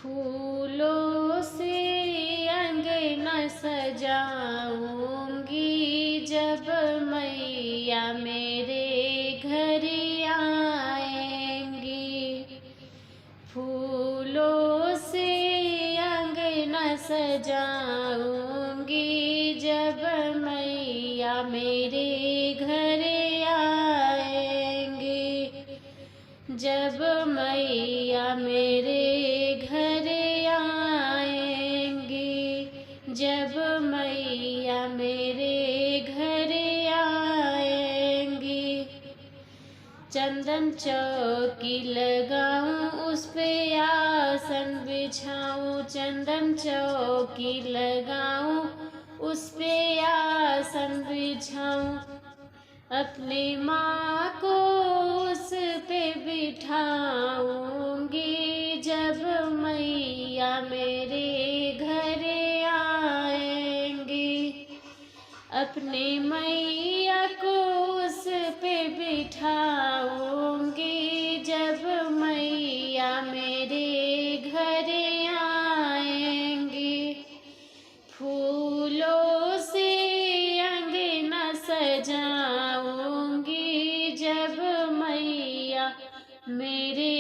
फूलों से अंगना सजाऊंगी, जब मैया मेरे घर आएंगी। फूलों से अंगना सजाऊंगी, जब मैया मेरे घर आएंगी। जब मैया मेरे घर आएंगी, जब मैया मेरे घर आएंगी। चंदन चौकी लगाऊं, उस पे आसन बिछाऊं। चंदन चौकी लगाऊं, उस पे आसन बिछाऊं। अपनी माँ को उस पे बिठाऊंगी, जब मैया मेरे घर आएंगी। अपनी मैया को उस पे बिठाऊंगी, जब मैया मेरे घर आएंगी। फूलों से अंगना सजाऊंगी, जब मैया मेरे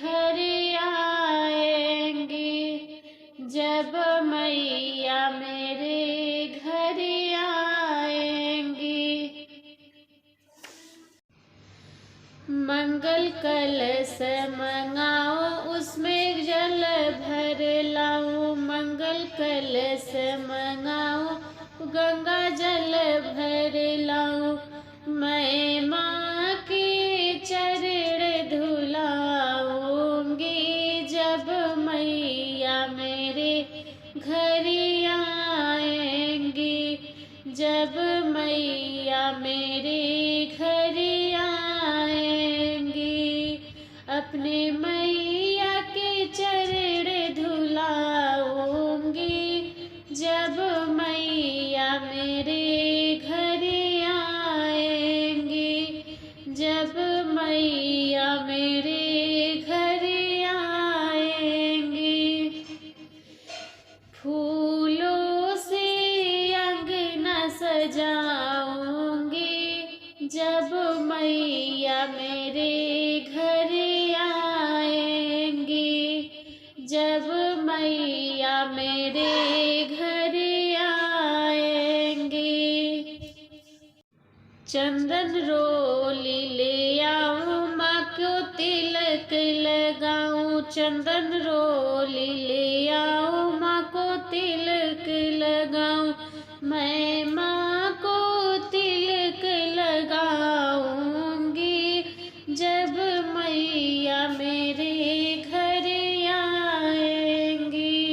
घर आएंगी। जब मैया मेरे घर आएंगी। मंगल कलश मंगाओ, उसमें जल भर लाऊं। मंगल कलश मंगाओ, गंगा जल भर लाऊं। मैं माँ के चरण धुलाऊंगी, जब मैया मेरे घर आएंगी। जब मैया मेरे घर आएंगी। अपने मैया के चरण धुलाऊंगी, जब मैया मेरे घर आएंगी। जब मैया मेरे घर आएंगी। फूलों से अंगना सजाऊंगी, जब मैया मेरे घर आएंगी। जब मैया मेरे घर आएंगी। चंदन रोली ले आऊं, माँ को तिलक लगाऊं। चंदन रोली ले आऊं, माँ को तिलक लगाऊं। मैं माँ को तिलक लगाऊंगी, जब मैया मेरे घर आएंगी।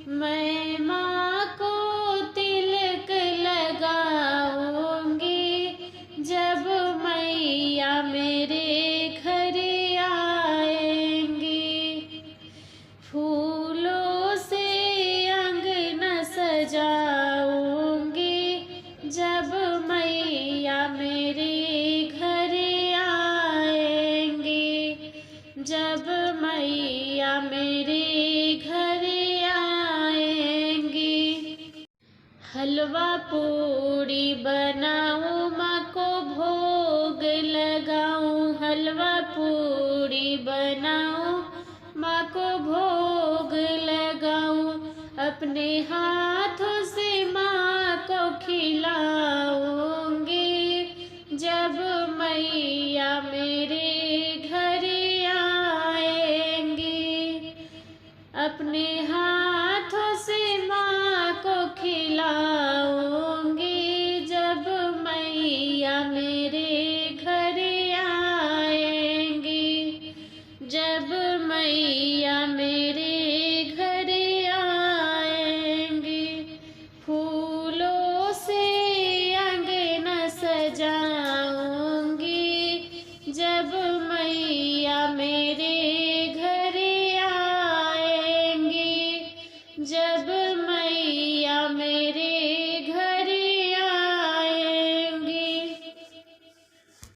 मैं माँ को तिलक लगाऊंगी, जब मैया मेरे घर आएंगी। फूलों से अंगना सजाऊंगी, जब मैया मेरे घर आएंगी। जब मैया मेरे घर आएंगी। हलवा पूड़ी बनाऊं, माँ को भोग लगाऊं। हलवा पूड़ी बनाऊं, माँ को भोग लगाऊं। अपने हाथों से माँ को खिलाऊंगी, जब मैया मेरे घर आएंगी। अपने हाथों से माँ को खिलाऊंगी,